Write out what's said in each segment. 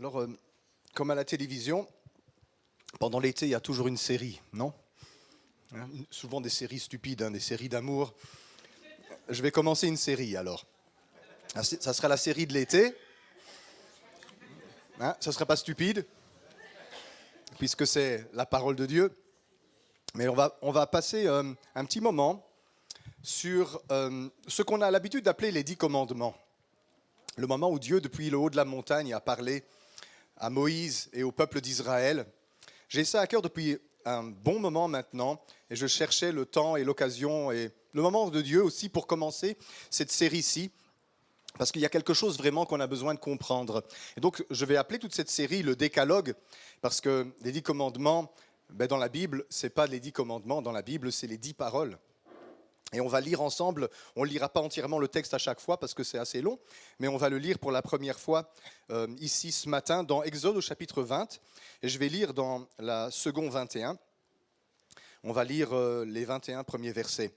Alors, comme à la télévision, pendant l'été, il y a toujours une série, non? Souvent des séries stupides, des séries d'amour. Je vais commencer une série alors. Ça sera la série de l'été. Ça ne sera pas stupide, puisque c'est la parole de Dieu. Mais on va passer un petit moment sur ce qu'on a l'habitude d'appeler les 10 commandements. Le moment où Dieu, depuis le haut de la montagne, a parlé à Moïse et au peuple d'Israël. J'ai ça à cœur depuis un bon moment maintenant, et je cherchais le temps et l'occasion et le moment de Dieu aussi pour commencer cette série-ci, parce qu'il y a quelque chose vraiment qu'on a besoin de comprendre. Et donc je vais appeler toute cette série le Décalogue, parce que les 10 commandements, dans la Bible, ce n'est pas les 10 commandements, dans la Bible, c'est les 10 paroles. Et on va lire ensemble, on ne lira pas entièrement le texte à chaque fois parce que c'est assez long, mais on va le lire pour la première fois ici ce matin dans Exode au chapitre 20, et je vais lire dans la seconde 21. On va lire les 21 premiers versets.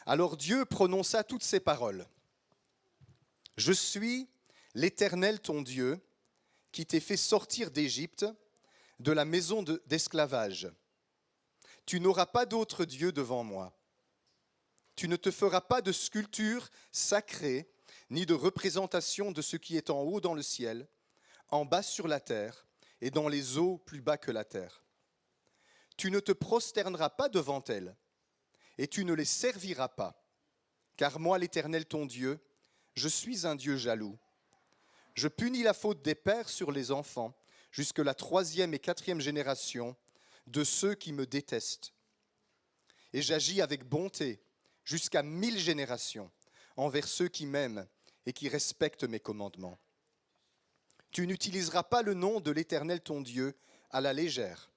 Alors Dieu prononça toutes ces paroles. Je suis l'Éternel ton Dieu, qui t'ai fait sortir d'Égypte, de la maison d'esclavage. Tu n'auras pas d'autre Dieu devant moi. Tu ne te feras pas de sculpture sacrée, ni de représentation de ce qui est en haut dans le ciel, en bas sur la terre, et dans les eaux plus bas que la terre. Tu ne te prosterneras pas devant elles, et tu ne les serviras pas, car moi, l'Éternel ton Dieu, je suis un Dieu jaloux. Je punis la faute des pères sur les enfants, jusque la 3e et 4e génération de ceux qui me détestent. Et j'agis avec bonté, jusqu'à 1000 générations, envers ceux qui m'aiment et qui respectent mes commandements. Tu n'utiliseras pas le nom de l'Éternel ton Dieu à la légère,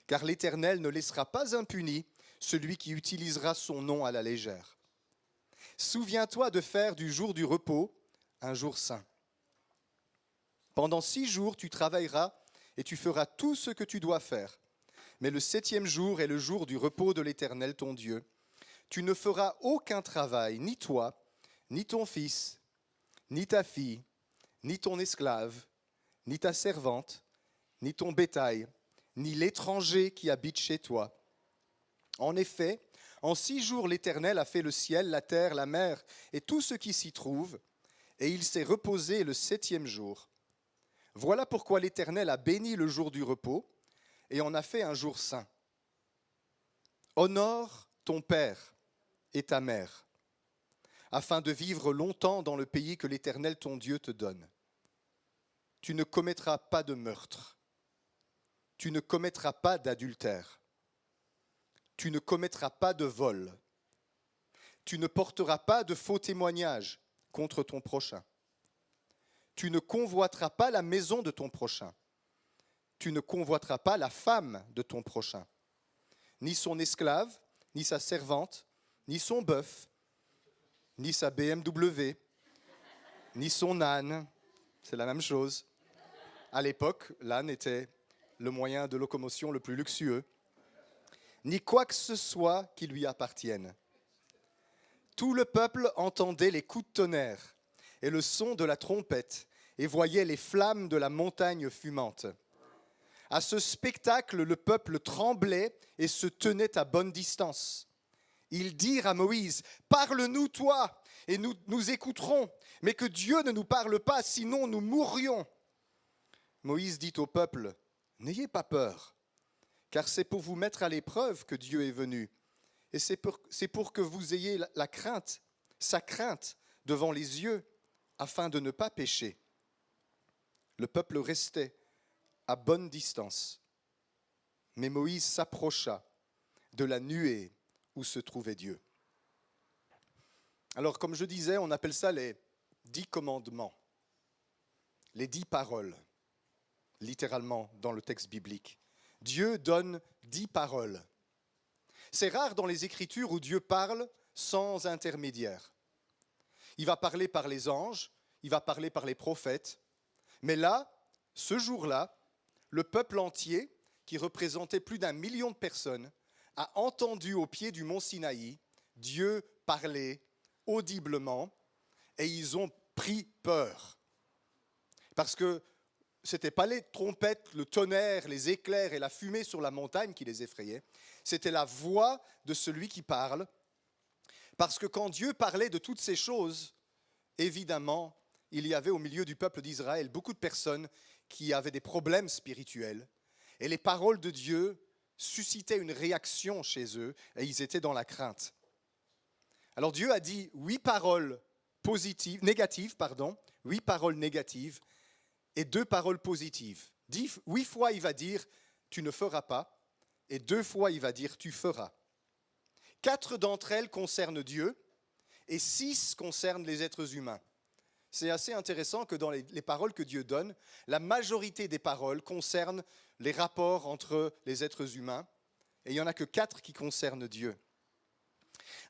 car l'Éternel ne laissera pas impuni celui qui utilisera son nom à la légère. Souviens-toi de faire du jour du repos un jour saint. Pendant 6 jours, tu travailleras et tu feras tout ce que tu dois faire. Mais le 7e jour est le jour du repos de l'Éternel ton Dieu. Tu ne feras aucun travail, ni toi, ni ton fils, ni ta fille, ni ton esclave, ni ta servante, ni ton bétail, ni l'étranger qui habite chez toi. En effet, en 6 jours l'Éternel a fait le ciel, la terre, la mer et tout ce qui s'y trouve, et il s'est reposé le 7e jour. Voilà pourquoi l'Éternel a béni le jour du repos et en a fait un jour saint. Honore ton père et ta mère, afin de vivre longtemps dans le pays que l'Éternel ton Dieu te donne. Tu ne commettras pas de meurtre, tu ne commettras pas d'adultère, tu ne commettras pas de vol, tu ne porteras pas de faux témoignages contre ton prochain, tu ne convoiteras pas la maison de ton prochain, tu ne convoiteras pas la femme de ton prochain, ni son esclave, ni sa servante, ni son bœuf, ni sa BMW, ni son âne, c'est la même chose. À l'époque, l'âne était le moyen de locomotion le plus luxueux, ni quoi que ce soit qui lui appartienne. Tout le peuple entendait les coups de tonnerre et le son de la trompette et voyait les flammes de la montagne fumante. À ce spectacle, le peuple tremblait et se tenait à bonne distance. Ils dirent à Moïse, « Parle-nous, toi, et nous écouterons, mais que Dieu ne nous parle pas, sinon nous mourrions. » Moïse dit au peuple, « N'ayez pas peur, car c'est pour vous mettre à l'épreuve que Dieu est venu, et c'est pour que vous ayez la crainte, sa crainte devant les yeux, afin de ne pas pécher. » Le peuple restait à bonne distance, mais Moïse s'approcha de la nuée où se trouvait Dieu. Alors, comme je disais, on appelle ça les 10 commandements, les 10 paroles, littéralement dans le texte biblique. Dieu donne 10 paroles. C'est rare dans les Écritures où Dieu parle sans intermédiaire. Il va parler par les anges, il va parler par les prophètes, mais là, ce jour-là, le peuple entier, qui représentait plus d'1 million de personnes, a entendu au pied du mont Sinaï Dieu parler audiblement, et ils ont pris peur. Parce que c'était pas les trompettes, le tonnerre, les éclairs et la fumée sur la montagne qui les effrayaient, c'était la voix de celui qui parle. Parce que quand Dieu parlait de toutes ces choses, évidemment, il y avait au milieu du peuple d'Israël beaucoup de personnes qui avaient des problèmes spirituels. Et les paroles de Dieu suscitaient une réaction chez eux et ils étaient dans la crainte. Alors Dieu a dit 8 paroles négatives, 8 paroles négatives et 2 paroles positives. 8 fois il va dire tu ne feras pas et 2 fois il va dire tu feras. 4 d'entre elles concernent Dieu et 6 concernent les êtres humains. C'est assez intéressant que dans les paroles que Dieu donne, la majorité des paroles concernent les rapports entre les êtres humains et il n'y en a que 4 qui concernent Dieu.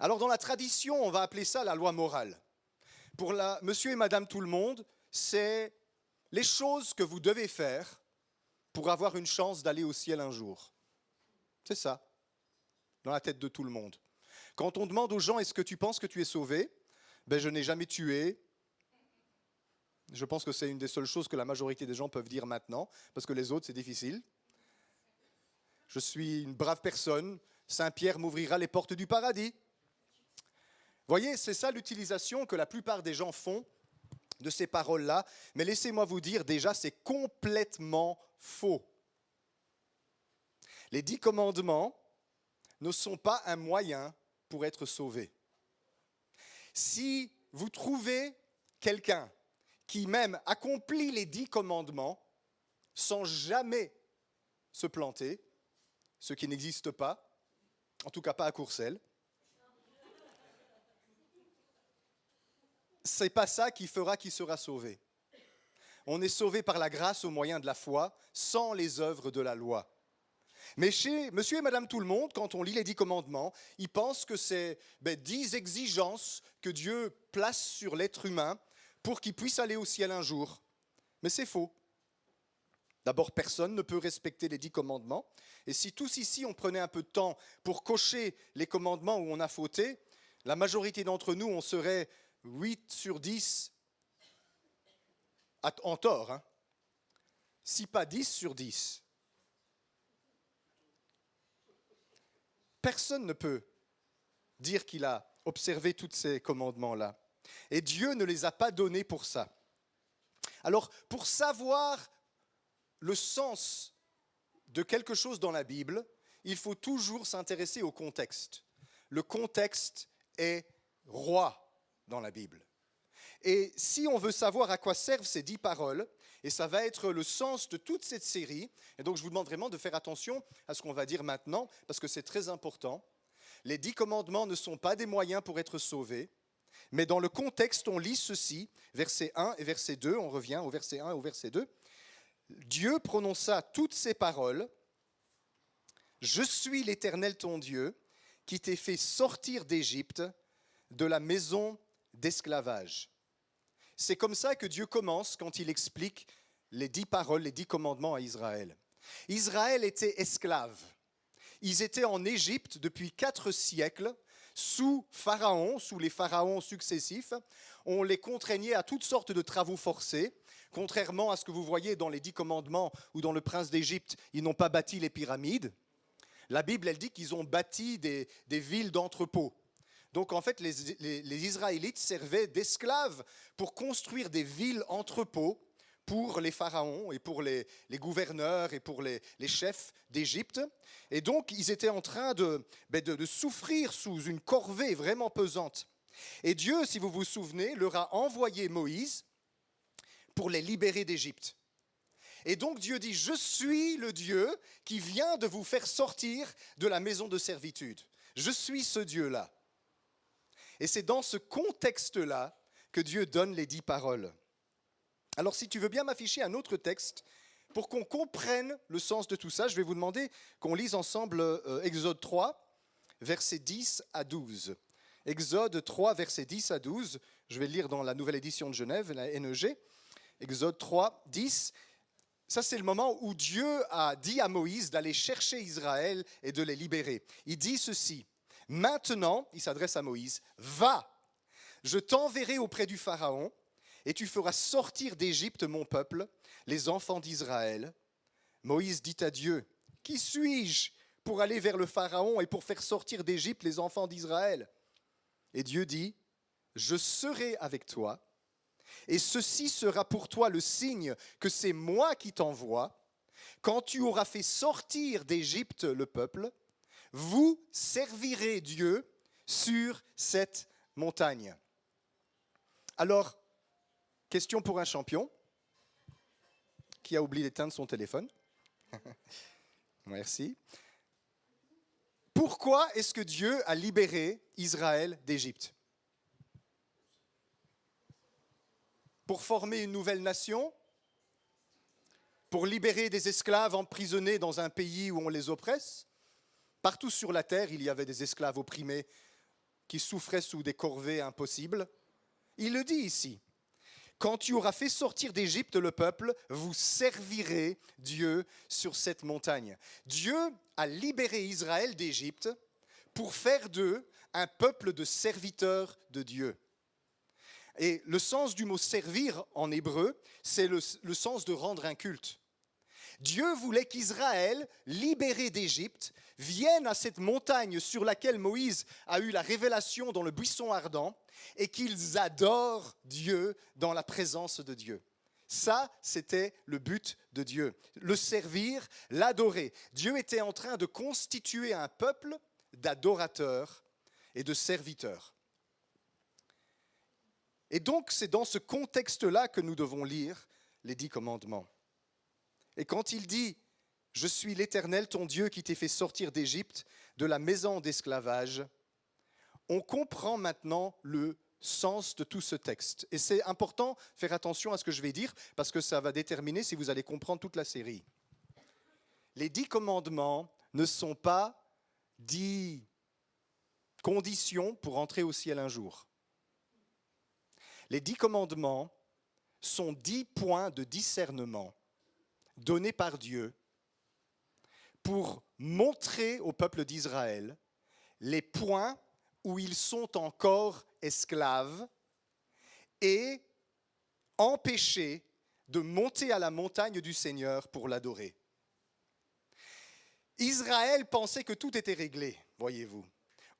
Alors dans la tradition, on va appeler ça la loi morale. Pour monsieur et madame tout le monde, c'est les choses que vous devez faire pour avoir une chance d'aller au ciel un jour. C'est ça, dans la tête de tout le monde. Quand on demande aux gens, est-ce que tu penses que tu es sauvé ? Je n'ai jamais tué. Je pense que c'est une des seules choses que la majorité des gens peuvent dire maintenant, parce que les autres, c'est difficile. Je suis une brave personne, Saint-Pierre m'ouvrira les portes du paradis. Voyez, c'est ça l'utilisation que la plupart des gens font de ces paroles-là, mais laissez-moi vous dire, déjà, c'est complètement faux. Les 10 commandements ne sont pas un moyen pour être sauvé. Si vous trouvez quelqu'un qui même accomplit les 10 commandements sans jamais se planter, ce qui n'existe pas, en tout cas pas à Courcelles, c'est pas ça qui fera qu'il sera sauvé. On est sauvé par la grâce au moyen de la foi, sans les œuvres de la loi. Mais chez monsieur et madame tout le monde, quand on lit les 10 commandements, ils pensent que c'est 10 exigences que Dieu place sur l'être humain pour qu'il puisse aller au ciel un jour. Mais c'est faux. D'abord, personne ne peut respecter les 10 commandements. Et si tous ici, on prenait un peu de temps pour cocher les commandements où on a fauté, la majorité d'entre nous, on serait 8 sur 10 en tort. Hein. Si pas 10 sur 10. Personne ne peut dire qu'il a observé tous ces commandements-là. Et Dieu ne les a pas donnés pour ça. Alors, pour savoir le sens de quelque chose dans la Bible, il faut toujours s'intéresser au contexte. Le contexte est roi dans la Bible. Et si on veut savoir à quoi servent ces 10 paroles, et ça va être le sens de toute cette série, et donc je vous demande vraiment de faire attention à ce qu'on va dire maintenant, parce que c'est très important. Les 10 commandements ne sont pas des moyens pour être sauvés, mais dans le contexte, on lit ceci, verset 1 et verset 2, on revient au verset 1 et au verset 2. Dieu prononça toutes ces paroles, « Je suis l'Éternel ton Dieu, qui t'ai fait sortir d'Égypte, de la maison d'esclavage. » C'est comme ça que Dieu commence quand il explique les 10 paroles, les 10 commandements à Israël. Israël était esclave. Ils étaient en Égypte depuis 4 siècles, sous Pharaon, sous les pharaons successifs. On les contraignait à toutes sortes de travaux forcés. Contrairement à ce que vous voyez dans les 10 commandements ou dans le Prince d'Égypte, ils n'ont pas bâti les pyramides. La Bible, elle dit qu'ils ont bâti des villes d'entrepôts. Donc en fait, les Israélites servaient d'esclaves pour construire des villes entrepôts pour les pharaons et pour les gouverneurs et pour les chefs d'Égypte. Et donc, ils étaient en train de souffrir sous une corvée vraiment pesante. Et Dieu, si vous vous souvenez, leur a envoyé Moïse pour les libérer d'Égypte. Et donc Dieu dit, je suis le Dieu qui vient de vous faire sortir de la maison de servitude. Je suis ce Dieu-là. Et c'est dans ce contexte-là que Dieu donne les 10 paroles. Alors si tu veux bien m'afficher un autre texte, pour qu'on comprenne le sens de tout ça, je vais vous demander qu'on lise ensemble Exode 3, versets 10 à 12. Exode 3, versets 10 à 12, je vais le lire dans la nouvelle édition de Genève, la NEG. Exode 3, 10. Ça, c'est le moment où Dieu a dit à Moïse d'aller chercher Israël et de les libérer. Il dit ceci, « Maintenant, il s'adresse à Moïse, « Va, je t'enverrai auprès du Pharaon, et tu feras sortir d'Égypte mon peuple, les enfants d'Israël. » Moïse dit à Dieu, « Qui suis-je pour aller vers le Pharaon et pour faire sortir d'Égypte les enfants d'Israël ?» Et Dieu dit, « Je serai avec toi, et ceci sera pour toi le signe que c'est moi qui t'envoie. Quand tu auras fait sortir d'Égypte le peuple, vous servirez Dieu sur cette montagne. » Alors, question pour un champion qui a oublié d'éteindre son téléphone. Merci. Pourquoi est-ce que Dieu a libéré Israël d'Égypte? Pour former une nouvelle nation? Pour libérer des esclaves emprisonnés dans un pays où on les oppresse? Partout sur la terre, il y avait des esclaves opprimés qui souffraient sous des corvées impossibles. Il le dit ici. Quand tu auras fait sortir d'Égypte le peuple, vous servirez Dieu sur cette montagne. Dieu a libéré Israël d'Égypte pour faire d'eux un peuple de serviteurs de Dieu. Et le sens du mot servir en hébreu, c'est le sens de rendre un culte. Dieu voulait qu'Israël, libéré d'Égypte, vienne à cette montagne sur laquelle Moïse a eu la révélation dans le buisson ardent et qu'ils adorent Dieu dans la présence de Dieu. Ça, c'était le but de Dieu, le servir, l'adorer. Dieu était en train de constituer un peuple d'adorateurs et de serviteurs. Et donc, c'est dans ce contexte-là que nous devons lire les 10 commandements. Et quand il dit « Je suis l'Éternel, ton Dieu, qui t'ai fait sortir d'Égypte, de la maison d'esclavage », on comprend maintenant le sens de tout ce texte. Et c'est important de faire attention à ce que je vais dire, parce que ça va déterminer si vous allez comprendre toute la série. Les 10 commandements ne sont pas 10 conditions pour entrer au ciel un jour. Les 10 commandements sont 10 points de discernement donnés par Dieu pour montrer au peuple d'Israël les points où ils sont encore esclaves et empêchés de monter à la montagne du Seigneur pour l'adorer. Israël pensait que tout était réglé, voyez-vous.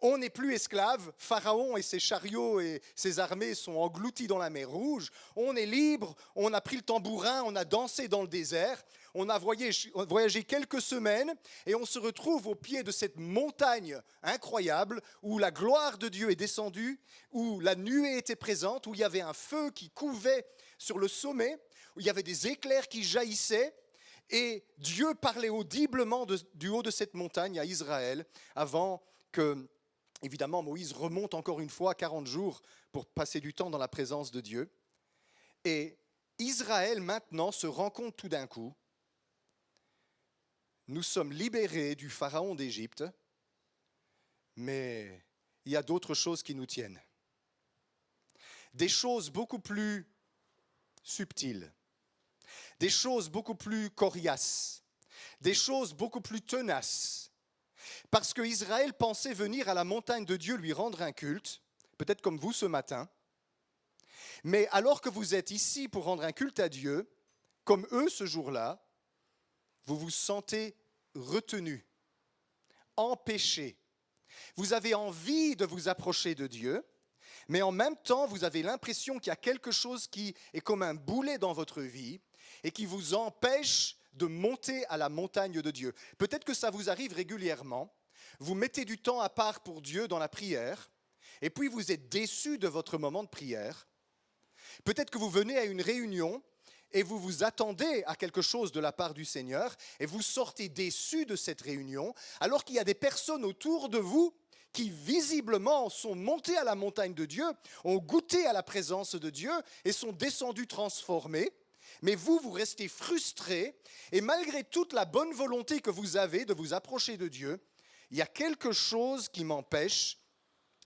On n'est plus esclaves, Pharaon et ses chariots et ses armées sont engloutis dans la mer Rouge, on est libre, on a pris le tambourin, on a dansé dans le désert, on a voyagé quelques semaines et on se retrouve au pied de cette montagne incroyable où la gloire de Dieu est descendue, où la nuée était présente, où il y avait un feu qui couvait sur le sommet, où il y avait des éclairs qui jaillissaient. Et Dieu parlait audiblement du haut de cette montagne à Israël avant que, évidemment, Moïse remonte encore une fois 40 jours pour passer du temps dans la présence de Dieu. Et Israël maintenant se rend compte tout d'un coup, nous sommes libérés du pharaon d'Égypte, mais il y a d'autres choses qui nous tiennent. Des choses beaucoup plus subtiles. Des choses beaucoup plus coriaces, des choses beaucoup plus tenaces. Parce que Israël pensait venir à la montagne de Dieu lui rendre un culte, peut-être comme vous ce matin, mais alors que vous êtes ici pour rendre un culte à Dieu, comme eux ce jour-là, vous vous sentez retenu, empêché. Vous avez envie de vous approcher de Dieu, mais en même temps, vous avez l'impression qu'il y a quelque chose qui est comme un boulet dans votre vie et qui vous empêche de monter à la montagne de Dieu. Peut-être que ça vous arrive régulièrement. Vous mettez du temps à part pour Dieu dans la prière et puis vous êtes déçu de votre moment de prière. Peut-être que vous venez à une réunion et vous vous attendez à quelque chose de la part du Seigneur et vous sortez déçu de cette réunion alors qu'il y a des personnes autour de vous qui visiblement sont montés à la montagne de Dieu, ont goûté à la présence de Dieu et sont descendus transformés. Mais vous restez frustrés et malgré toute la bonne volonté que vous avez de vous approcher de Dieu, il y a quelque chose qui m'empêche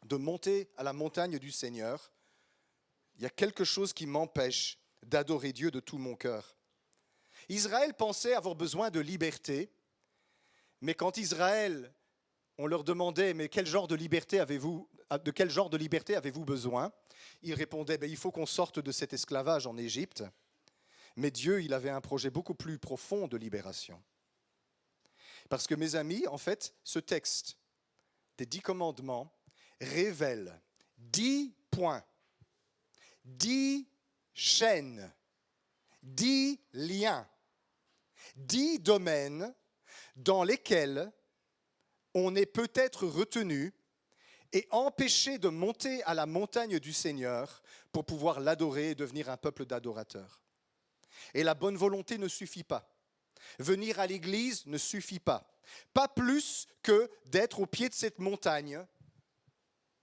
de monter à la montagne du Seigneur. Il y a quelque chose qui m'empêche d'adorer Dieu de tout mon cœur. Israël pensait avoir besoin de liberté, mais quand Israël on leur demandait, mais quel genre de liberté de quel genre de liberté avez-vous besoin? Ils répondaient, il faut qu'on sorte de cet esclavage en Égypte. Mais Dieu, il avait un projet beaucoup plus profond de libération. Parce que mes amis, en fait, ce texte des 10 commandements révèle 10 points, 10 chaînes, 10 liens, 10 domaines dans lesquels on est peut-être retenu et empêché de monter à la montagne du Seigneur pour pouvoir l'adorer et devenir un peuple d'adorateurs. Et la bonne volonté ne suffit pas. Venir à l'église ne suffit pas. Pas plus que d'être au pied de cette montagne,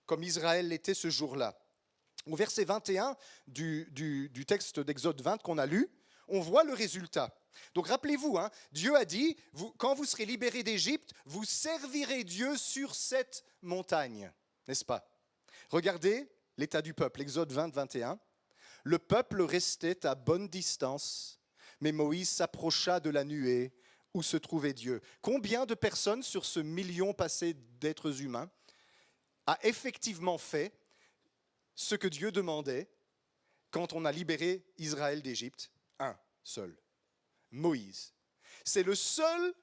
comme Israël l'était ce jour-là. Au verset 21 du texte d'Exode 20 qu'on a lu, on voit le résultat. Donc rappelez-vous, Dieu a dit, quand vous serez libérés d'Égypte, vous servirez Dieu sur cette montagne, n'est-ce pas? Regardez l'état du peuple, Exode 20, 21. Le peuple restait à bonne distance, mais Moïse s'approcha de la nuée où se trouvait Dieu. Combien de personnes sur ce million passé d'êtres humains a effectivement fait ce que Dieu demandait quand on a libéré Israël d'Égypte? Un seul, Moïse. C'est le seul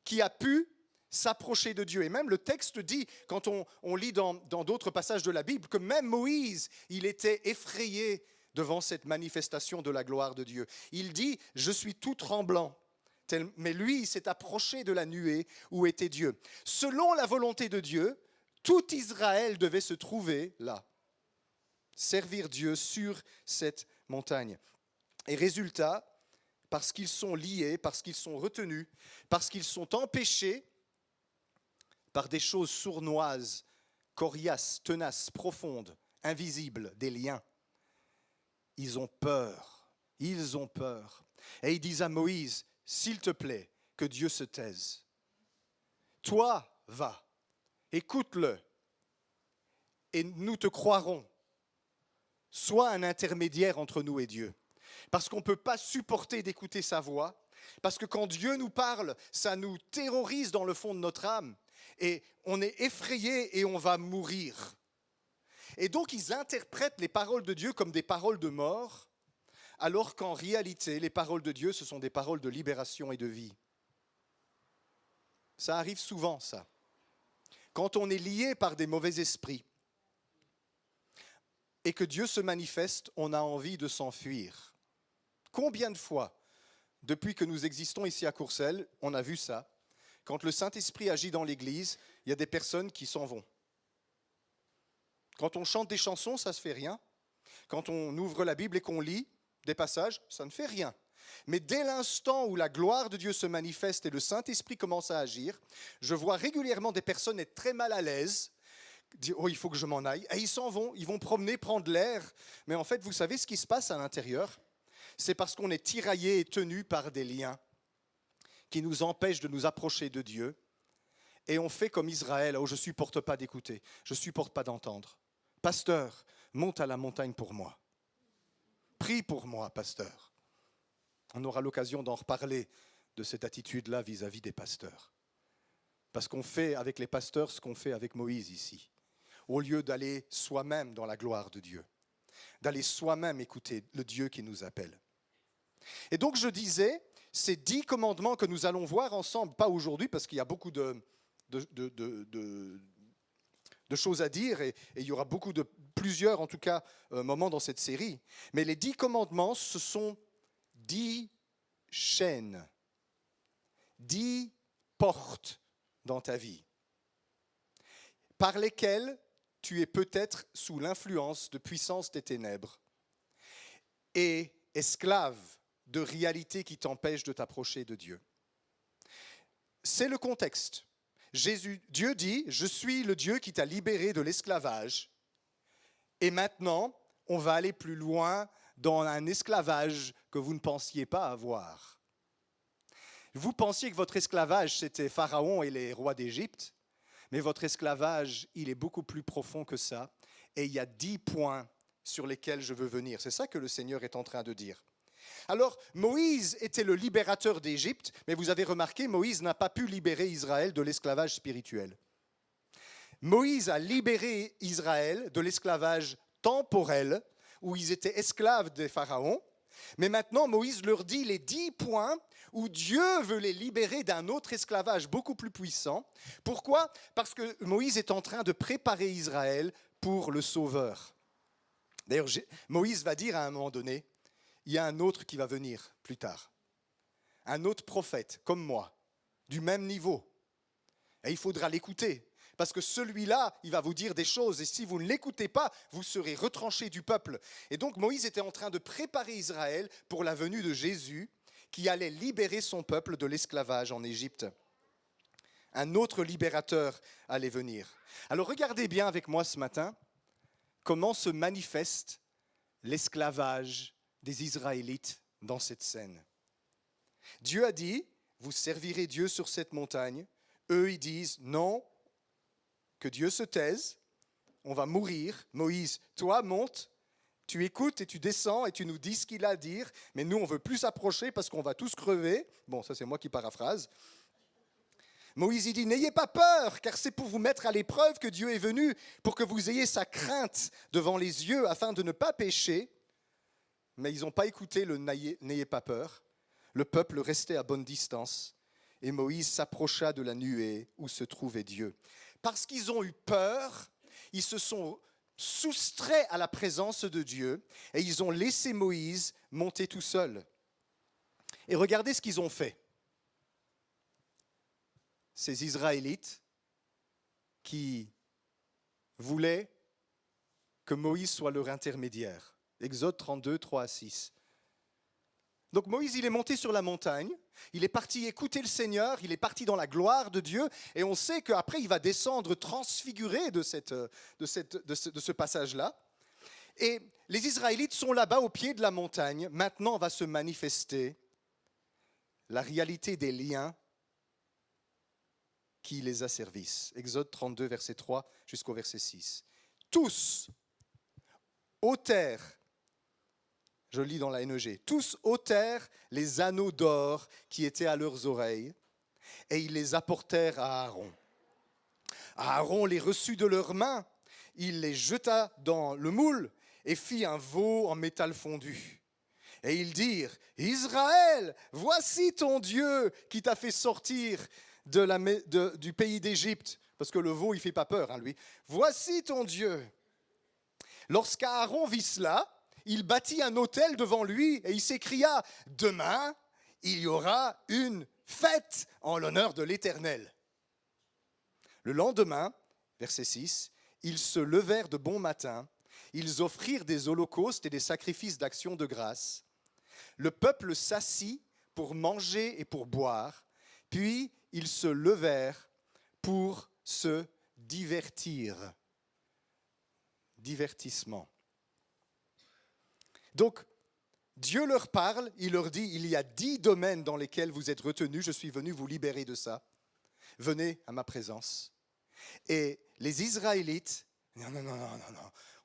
qui a pu s'approcher de Dieu. Et même le texte dit, quand on lit dans d'autres passages de la Bible, que même Moïse, il était effrayé devant cette manifestation de la gloire de Dieu. Il dit, je suis tout tremblant. Mais lui, il s'est approché de la nuée où était Dieu. Selon la volonté de Dieu, tout Israël devait se trouver là, servir Dieu sur cette montagne. Et résultat, parce qu'ils sont liés, parce qu'ils sont retenus, parce qu'ils sont empêchés par des choses sournoises, coriaces, tenaces, profondes, invisibles, des liens, ils ont peur. Ils ont peur. Et ils disent à Moïse, s'il te plaît, que Dieu se taise. Toi, va, écoute-le, et nous te croirons. Sois un intermédiaire entre nous et Dieu. Parce qu'on ne peut pas supporter d'écouter sa voix, parce que quand Dieu nous parle, ça nous terrorise dans le fond de notre âme, et on est effrayé et on va mourir. Et donc ils interprètent les paroles de Dieu comme des paroles de mort, alors qu'en réalité, les paroles de Dieu, ce sont des paroles de libération et de vie. Ça arrive souvent, ça. Quand on est lié par des mauvais esprits, et que Dieu se manifeste, on a envie de s'enfuir. Combien de fois, depuis que nous existons ici à Courcelles, on a vu ça? Quand le Saint-Esprit agit dans l'Église, il y a des personnes qui s'en vont. Quand on chante des chansons, ça ne se fait rien. Quand on ouvre la Bible et qu'on lit des passages, ça ne fait rien. Mais dès l'instant où la gloire de Dieu se manifeste et le Saint-Esprit commence à agir, je vois régulièrement des personnes être très mal à l'aise, dire « Oh, il faut que je m'en aille ». Et ils s'en vont, ils vont promener, prendre l'air. Mais en fait, vous savez ce qui se passe à l'intérieur? C'est parce qu'on est tiraillé et tenu par des liens qui nous empêchent de nous approcher de Dieu. Et on fait comme Israël, « Oh, je ne supporte pas d'écouter, je ne supporte pas d'entendre. Pasteur, monte à la montagne pour moi. Prie pour moi, pasteur. » On aura l'occasion d'en reparler de cette attitude-là vis-à-vis des pasteurs. Parce qu'on fait avec les pasteurs ce qu'on fait avec Moïse ici. Au lieu d'aller soi-même dans la gloire de Dieu, d'aller soi-même écouter le Dieu qui nous appelle. Et donc je disais, ces 10 commandements que nous allons voir ensemble, pas aujourd'hui parce qu'il y a beaucoup de choses à dire et il y aura plusieurs en tout cas moments dans cette série. Mais les 10 commandements, ce sont 10 chaînes, 10 portes dans ta vie, par lesquelles tu es peut-être sous l'influence de puissance des ténèbres et esclave de réalités qui t'empêchent de t'approcher de Dieu. C'est le contexte. Dieu dit, je suis le Dieu qui t'a libéré de l'esclavage et maintenant, on va aller plus loin dans un esclavage que vous ne pensiez pas avoir. Vous pensiez que votre esclavage, c'était Pharaon et les rois d'Égypte, mais votre esclavage, il est beaucoup plus profond que ça. Et il y a 10 points sur lesquels je veux venir. C'est ça que le Seigneur est en train de dire. Alors, Moïse était le libérateur d'Égypte, mais vous avez remarqué, Moïse n'a pas pu libérer Israël de l'esclavage spirituel. Moïse a libéré Israël de l'esclavage temporel, où ils étaient esclaves des pharaons. Mais maintenant, Moïse leur dit les 10 points où Dieu veut les libérer d'un autre esclavage beaucoup plus puissant. Pourquoi ? Parce que Moïse est en train de préparer Israël pour le Sauveur. D'ailleurs, Moïse va dire à un moment donné, il y a un autre qui va venir plus tard. Un autre prophète, comme moi, du même niveau. Et il faudra l'écouter. Parce que celui-là, il va vous dire des choses. Et si vous ne l'écoutez pas, vous serez retranchés du peuple. Et donc Moïse était en train de préparer Israël pour la venue de Jésus, qui allait libérer son peuple de l'esclavage en Égypte. Un autre libérateur allait venir. Alors regardez bien avec moi ce matin comment se manifeste l'esclavage des Israélites dans cette scène. Dieu a dit, vous servirez Dieu sur cette montagne. Eux, ils disent, non, que Dieu se taise, on va mourir. Moïse, toi, monte, tu écoutes et tu descends et tu nous dis ce qu'il a à dire, mais nous, on ne veut plus s'approcher parce qu'on va tous crever. Bon, ça, c'est moi qui paraphrase. Moïse, il dit, n'ayez pas peur, car c'est pour vous mettre à l'épreuve que Dieu est venu, pour que vous ayez sa crainte devant les yeux, afin de ne pas pécher. Mais ils n'ont pas écouté le n'ayez pas peur. Le peuple restait à bonne distance, et Moïse s'approcha de la nuée où se trouvait Dieu. Parce qu'ils ont eu peur, ils se sont soustraits à la présence de Dieu et ils ont laissé Moïse monter tout seul. Et regardez ce qu'ils ont fait. Ces Israélites qui voulaient que Moïse soit leur intermédiaire. Exode 32, 3 à 6. Donc Moïse, il est monté sur la montagne, il est parti écouter le Seigneur, il est parti dans la gloire de Dieu, et on sait qu'après il va descendre transfiguré de ce passage-là. Et les Israélites sont là-bas au pied de la montagne. Maintenant va se manifester la réalité des liens qui les asservissent. Exode 32, verset 3 jusqu'au verset 6. Tous ôtèrent, je lis dans la NEG, tous ôtèrent les anneaux d'or qui étaient à leurs oreilles et ils les apportèrent à Aaron. Aaron les reçut de leurs mains, il les jeta dans le moule et fit un veau en métal fondu. Et ils dirent, Israël, voici ton Dieu qui t'a fait sortir du pays d'Égypte. Parce que le veau, il ne fait pas peur, lui. Voici ton Dieu. Lorsqu'Aaron vit cela, il bâtit un autel devant lui et il s'écria, demain, il y aura une fête en l'honneur de l'Éternel. Le lendemain, verset 6, ils se levèrent de bon matin, ils offrirent des holocaustes et des sacrifices d'action de grâce. Le peuple s'assit pour manger et pour boire, puis ils se levèrent pour se divertir. Divertissement. Donc, Dieu leur parle, il leur dit, il y a 10 domaines dans lesquels vous êtes retenus, je suis venu vous libérer de ça. Venez à ma présence. Et les Israélites, non,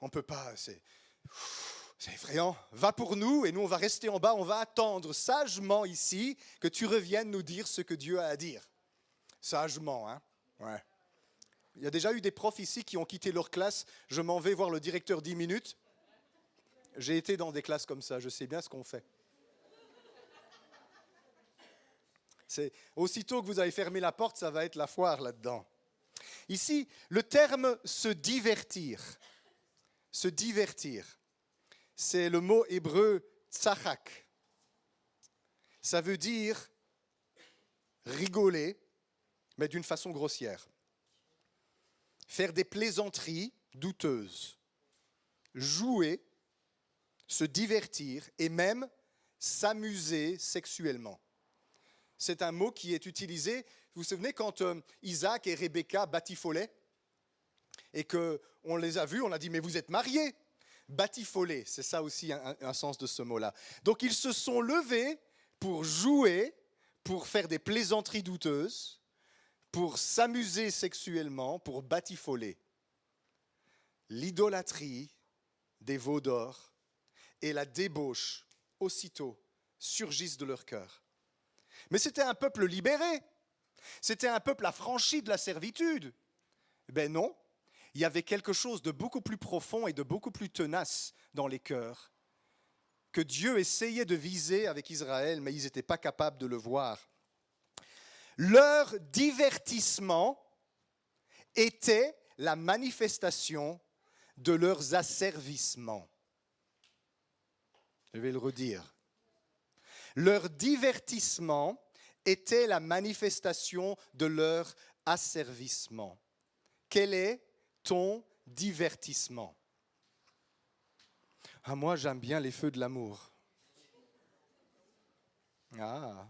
on ne peut pas, c'est effrayant. Va pour nous et nous on va rester en bas, on va attendre sagement ici que tu reviennes nous dire ce que Dieu a à dire. Sagement, hein? Ouais. Il y a déjà eu des profs ici qui ont quitté leur classe, je m'en vais voir le directeur 10 minutes. J'ai été dans des classes comme ça, je sais bien ce qu'on fait. C'est aussitôt que vous avez fermé la porte, ça va être la foire là-dedans. Ici, le terme se divertir, c'est le mot hébreu tsachak. Ça veut dire rigoler, mais d'une façon grossière. Faire des plaisanteries douteuses, jouer, se divertir et même s'amuser sexuellement. C'est un mot qui est utilisé, vous vous souvenez quand Isaac et Rebecca batifolaient et qu'on les a vus, on a dit mais vous êtes mariés. Batifoler, c'est ça aussi un sens de ce mot-là. Donc ils se sont levés pour jouer, pour faire des plaisanteries douteuses, pour s'amuser sexuellement, pour batifoler. L'idolâtrie des veaux d'or et la débauche, aussitôt, surgissent de leur cœur. Mais c'était un peuple libéré, c'était un peuple affranchi de la servitude. Ben non, il y avait quelque chose de beaucoup plus profond et de beaucoup plus tenace dans les cœurs, que Dieu essayait de viser avec Israël, mais ils n'étaient pas capables de le voir. Leur divertissement était la manifestation de leurs asservissements. Je vais le redire. Leur divertissement était la manifestation de leur asservissement. Quel est ton divertissement? Ah, moi, j'aime bien les feux de l'amour. Ah.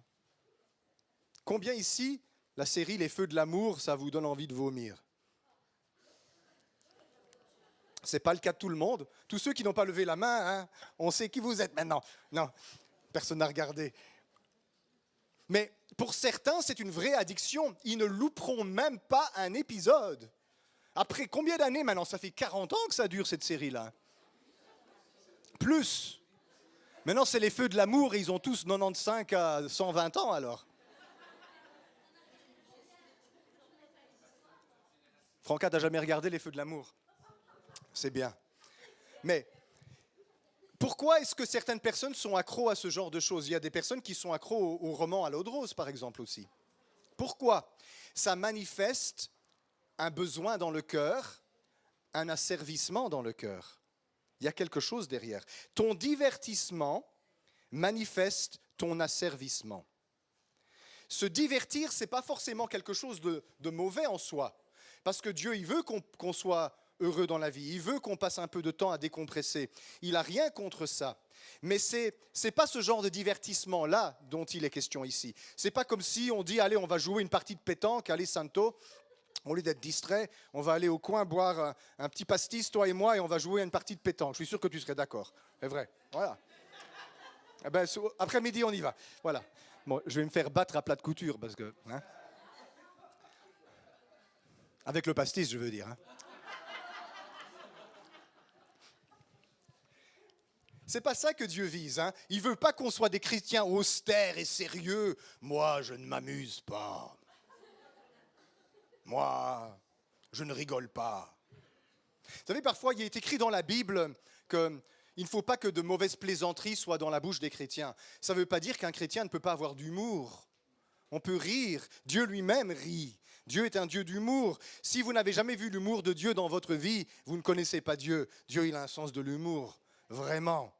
Combien ici, la série Les Feux de l'amour, ça vous donne envie de vomir? Ce n'est pas le cas de tout le monde. Tous ceux qui n'ont pas levé la main, hein, on sait qui vous êtes maintenant. Non, personne n'a regardé. Mais pour certains, c'est une vraie addiction. Ils ne louperont même pas un épisode. Après combien d'années maintenant? Ça fait 40 ans que ça dure, cette série-là. Plus. Maintenant, c'est les Feux de l'amour et ils ont tous 95 à 120 ans alors. Franca, t'as jamais regardé les Feux de l'amour? C'est bien. Mais pourquoi est-ce que certaines personnes sont accros à ce genre de choses? Il y a des personnes qui sont accros au roman à l'eau de rose, par exemple, aussi. Pourquoi? Ça manifeste un besoin dans le cœur, un asservissement dans le cœur. Il y a quelque chose derrière. Ton divertissement manifeste ton asservissement. Se divertir, ce n'est pas forcément quelque chose de mauvais en soi. Parce que Dieu, il veut qu'on soit heureux dans la vie. Il veut qu'on passe un peu de temps à décompresser. Il n'a rien contre ça. Mais ce n'est pas ce genre de divertissement-là dont il est question ici. Ce n'est pas comme si on dit, allez, on va jouer une partie de pétanque, allez, Santo. Au lieu d'être distrait, on va aller au coin boire un petit pastis, toi et moi, et on va jouer à une partie de pétanque. Je suis sûr que tu serais d'accord. C'est vrai. Voilà. Eh ben, après-midi, on y va. Voilà. Bon, je vais me faire battre à plat de couture, parce que... Hein, avec le pastis, je veux dire. Hein. C'est pas ça que Dieu vise. Hein. Il veut pas qu'on soit des chrétiens austères et sérieux. Moi, je ne m'amuse pas. Moi, je ne rigole pas. Vous savez, parfois, il est écrit dans la Bible qu'il ne faut pas que de mauvaises plaisanteries soient dans la bouche des chrétiens. Ça ne veut pas dire qu'un chrétien ne peut pas avoir d'humour. On peut rire. Dieu lui-même rit. Dieu est un Dieu d'humour. Si vous n'avez jamais vu l'humour de Dieu dans votre vie, vous ne connaissez pas Dieu. Dieu, il a un sens de l'humour. Vraiment.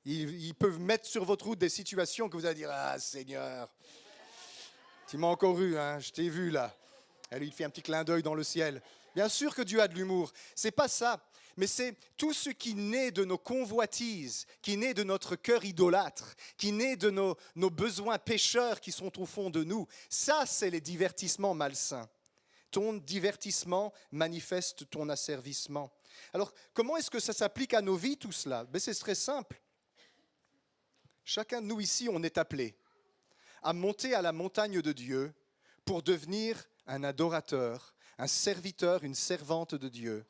Il peut mettre sur votre route des situations que vous allez dire « Ah, Seigneur, tu m'as encore eu, hein, je t'ai vu là. » Elle lui fait un petit clin d'œil dans le ciel. Bien sûr que Dieu a de l'humour. C'est pas ça. Mais c'est tout ce qui naît de nos convoitises, qui naît de notre cœur idolâtre, qui naît de nos besoins pécheurs qui sont au fond de nous. Ça, c'est les divertissements malsains. Ton divertissement manifeste ton asservissement. Alors, comment est-ce que ça s'applique à nos vies, tout cela? Ben, c'est très simple. Chacun de nous ici, on est appelé à monter à la montagne de Dieu pour devenir un adorateur, un serviteur, une servante de Dieu,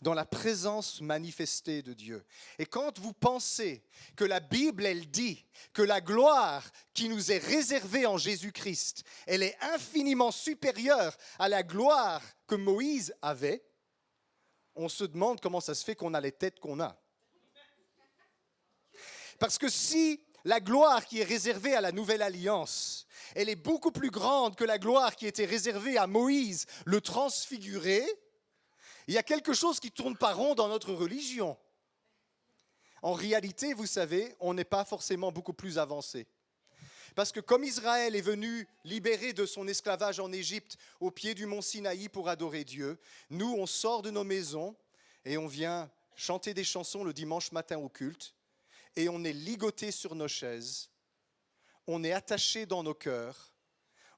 dans la présence manifestée de Dieu. Et quand vous pensez que la Bible, elle dit que la gloire qui nous est réservée en Jésus-Christ, elle est infiniment supérieure à la gloire que Moïse avait, on se demande comment ça se fait qu'on a les têtes qu'on a. Parce que si la gloire qui est réservée à la nouvelle alliance, elle est beaucoup plus grande que la gloire qui était réservée à Moïse, le transfiguré, il y a quelque chose qui ne tourne pas rond dans notre religion. En réalité, vous savez, on n'est pas forcément beaucoup plus avancé. Parce que comme Israël est venu libéré de son esclavage en Égypte au pied du mont Sinaï pour adorer Dieu, nous, on sort de nos maisons et on vient chanter des chansons le dimanche matin au culte. Et on est ligoté sur nos chaises, on est attaché dans nos cœurs,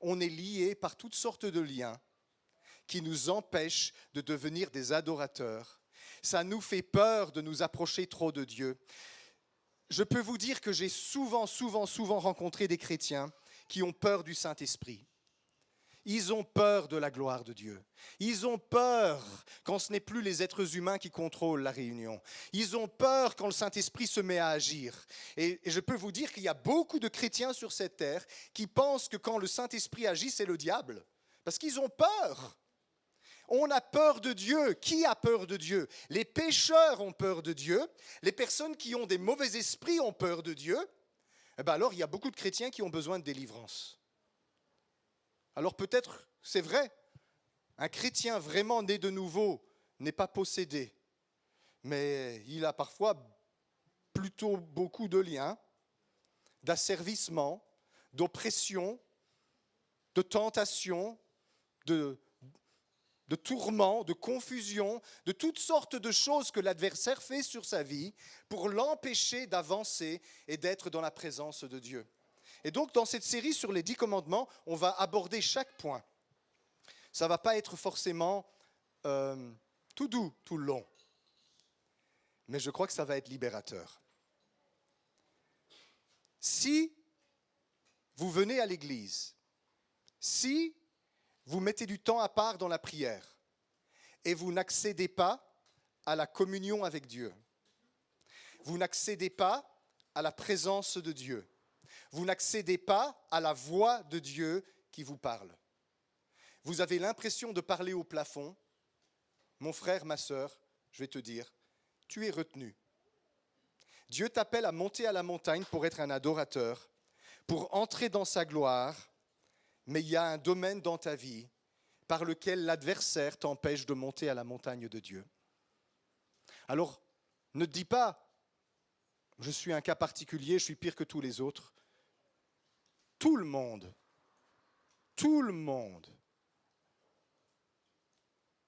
on est lié par toutes sortes de liens qui nous empêchent de devenir des adorateurs. Ça nous fait peur de nous approcher trop de Dieu. Je peux vous dire que j'ai souvent rencontré des chrétiens qui ont peur du Saint-Esprit. Ils ont peur de la gloire de Dieu. Ils ont peur quand ce n'est plus les êtres humains qui contrôlent la réunion. Ils ont peur quand le Saint-Esprit se met à agir. Et je peux vous dire qu'il y a beaucoup de chrétiens sur cette terre qui pensent que quand le Saint-Esprit agit, c'est le diable. Parce qu'ils ont peur. On a peur de Dieu. Qui a peur de Dieu? Les pécheurs ont peur de Dieu. Les personnes qui ont des mauvais esprits ont peur de Dieu. Eh bien alors, il y a beaucoup de chrétiens qui ont besoin de délivrance. Alors peut-être, c'est vrai, un chrétien vraiment né de nouveau n'est pas possédé, mais il a parfois plutôt beaucoup de liens, d'asservissement, d'oppression, de tentation, de tourments, de confusion, de toutes sortes de choses que l'adversaire fait sur sa vie pour l'empêcher d'avancer et d'être dans la présence de Dieu. Et donc, dans cette série sur les 10 commandements, on va aborder chaque point. Ça ne va pas être forcément tout doux, tout le long. Mais je crois que ça va être libérateur. Si vous venez à l'église, si vous mettez du temps à part dans la prière et vous n'accédez pas à la communion avec Dieu, vous n'accédez pas à la présence de Dieu, vous n'accédez pas à la voix de Dieu qui vous parle. Vous avez l'impression de parler au plafond. Mon frère, ma sœur, je vais te dire, tu es retenu. Dieu t'appelle à monter à la montagne pour être un adorateur, pour entrer dans sa gloire, mais il y a un domaine dans ta vie par lequel l'adversaire t'empêche de monter à la montagne de Dieu. Alors, ne te dis pas, je suis un cas particulier, je suis pire que tous les autres. Tout le monde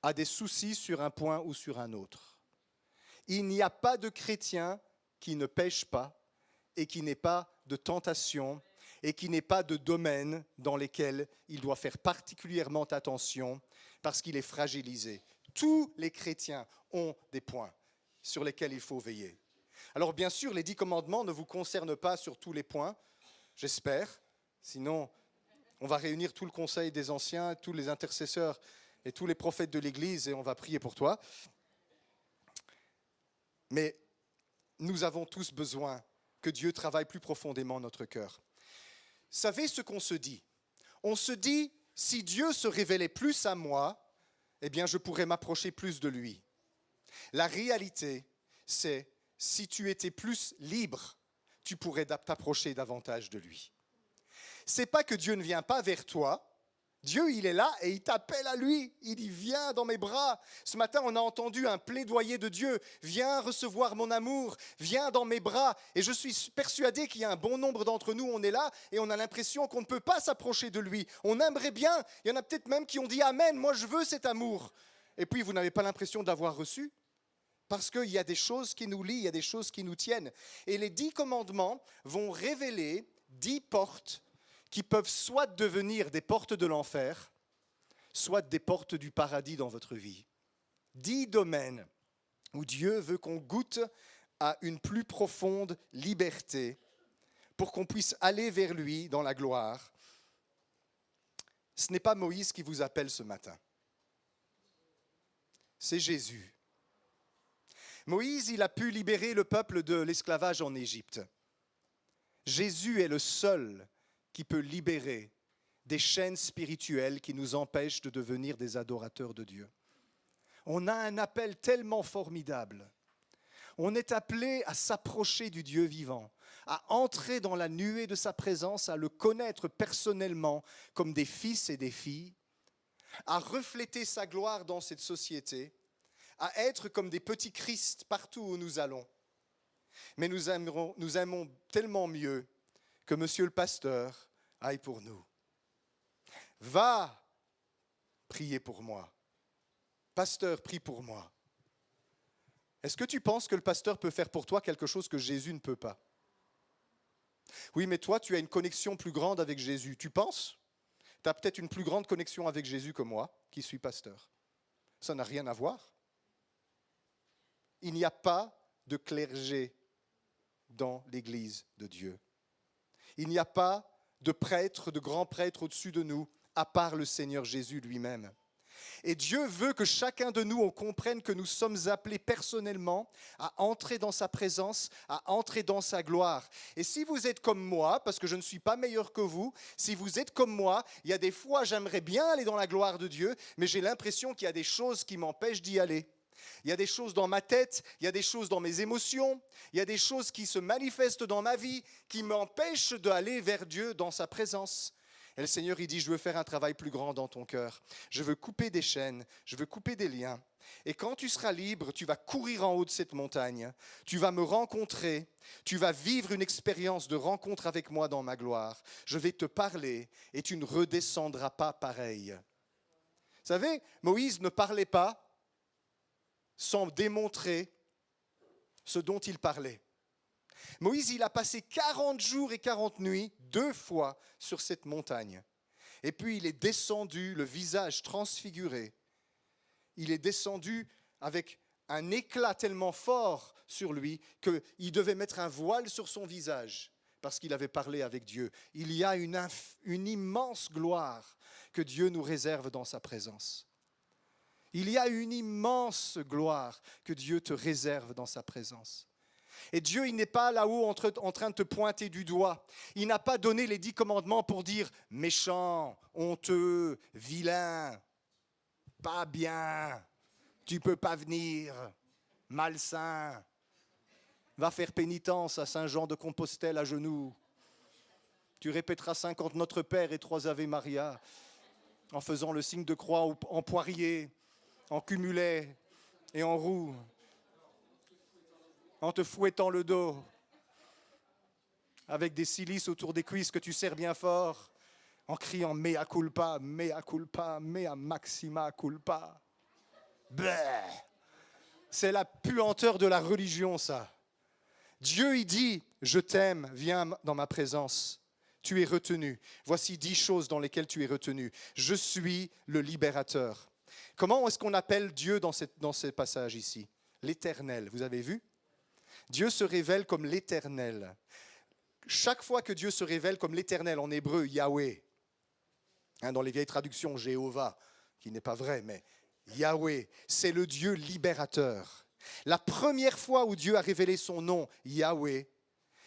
a des soucis sur un point ou sur un autre. Il n'y a pas de chrétien qui ne pêche pas et qui n'ait pas de tentation et qui n'ait pas de domaine dans lesquels il doit faire particulièrement attention parce qu'il est fragilisé. Tous les chrétiens ont des points sur lesquels il faut veiller. Alors bien sûr, les 10 commandements ne vous concernent pas sur tous les points, j'espère. Sinon, on va réunir tout le conseil des anciens, tous les intercesseurs et tous les prophètes de l'Église et on va prier pour toi. Mais nous avons tous besoin que Dieu travaille plus profondément notre cœur. Savez ce qu'on se dit? On se dit, si Dieu se révélait plus à moi, eh bien je pourrais m'approcher plus de lui. La réalité, c'est, si tu étais plus libre, tu pourrais t'approcher davantage de lui. C'est pas que Dieu ne vient pas vers toi. Dieu, il est là et il t'appelle à lui. Il dit, viens dans mes bras. Ce matin, on a entendu un plaidoyer de Dieu. Viens recevoir mon amour, viens dans mes bras. Et je suis persuadé qu'il y a un bon nombre d'entre nous, on est là et on a l'impression qu'on ne peut pas s'approcher de lui. On aimerait bien. Il y en a peut-être même qui ont dit, amen, moi je veux cet amour. Et puis, vous n'avez pas l'impression d'avoir reçu. Parce qu'il y a des choses qui nous lient, il y a des choses qui nous tiennent. Et les 10 commandements vont révéler 10 portes qui peuvent soit devenir des portes de l'enfer, soit des portes du paradis dans votre vie. 10 domaines où Dieu veut qu'on goûte à une plus profonde liberté pour qu'on puisse aller vers lui dans la gloire. Ce n'est pas Moïse qui vous appelle ce matin. C'est Jésus. Moïse, il a pu libérer le peuple de l'esclavage en Égypte. Jésus est le seul qui peut libérer des chaînes spirituelles qui nous empêchent de devenir des adorateurs de Dieu. On a un appel tellement formidable. On est appelé à s'approcher du Dieu vivant, à entrer dans la nuée de sa présence, à le connaître personnellement comme des fils et des filles, à refléter sa gloire dans cette société, à être comme des petits Christ partout où nous allons. Mais nous aimons tellement mieux que monsieur le pasteur aille pour nous. Va prier pour moi. Pasteur, prie pour moi. Est-ce que tu penses que le pasteur peut faire pour toi quelque chose que Jésus ne peut pas? Oui, mais toi, tu as une connexion plus grande avec Jésus. Tu penses? Tu as peut-être une plus grande connexion avec Jésus que moi, qui suis pasteur. Ça n'a rien à voir. Il n'y a pas de clergé dans l'Église de Dieu. Il n'y a pas de prêtre, de grand prêtre au-dessus de nous, à part le Seigneur Jésus lui-même. Et Dieu veut que chacun de nous, on comprenne que nous sommes appelés personnellement à entrer dans sa présence, à entrer dans sa gloire. Et si vous êtes comme moi, parce que je ne suis pas meilleur que vous, si vous êtes comme moi, il y a des fois, j'aimerais bien aller dans la gloire de Dieu, mais j'ai l'impression qu'il y a des choses qui m'empêchent d'y aller. Il y a des choses dans ma tête, il y a des choses dans mes émotions, il y a des choses qui se manifestent dans ma vie qui m'empêchent d'aller vers Dieu dans sa présence. Et le Seigneur, il dit, je veux faire un travail plus grand dans ton cœur. Je veux couper des chaînes, je veux couper des liens. Et quand tu seras libre, tu vas courir en haut de cette montagne. Tu vas me rencontrer. Tu vas vivre une expérience de rencontre avec moi dans ma gloire. Je vais te parler et tu ne redescendras pas pareil. Vous savez, Moïse ne parlait pas sans démontrer ce dont il parlait. Moïse, il a passé 40 jours et 40 nuits, 2 fois sur cette montagne. Et puis il est descendu, le visage transfiguré. Il est descendu avec un éclat tellement fort sur lui qu'il devait mettre un voile sur son visage parce qu'il avait parlé avec Dieu. Il y a une immense gloire que Dieu nous réserve dans sa présence. Il y a une immense gloire que Dieu te réserve dans sa présence. Et Dieu, il n'est pas là-haut en train de te pointer du doigt. Il n'a pas donné les 10 commandements pour dire méchant, honteux, vilain, pas bien, tu ne peux pas venir, malsain, va faire pénitence à Saint-Jean-de-Compostelle à genoux. Tu répéteras 50 Notre Père et 3 Ave Maria en faisant le signe de croix en poirier, en cumulet et en roue, en te fouettant le dos, avec des silices autour des cuisses que tu serres bien fort, en criant « mea culpa, mea maxima culpa ». C'est la puanteur de la religion, ça. Dieu, il dit « je t'aime, viens dans ma présence ». Tu es retenu. Voici 10 choses dans lesquelles tu es retenu. Je suis le libérateur. Comment est-ce qu'on appelle Dieu dans ce passage ici? L'Éternel, vous avez vu? Dieu se révèle comme l'Éternel. Chaque fois que Dieu se révèle comme l'Éternel, en hébreu, Yahweh, dans les vieilles traductions, Jéhovah, qui n'est pas vrai, mais Yahweh, c'est le Dieu libérateur. La première fois où Dieu a révélé son nom, Yahweh,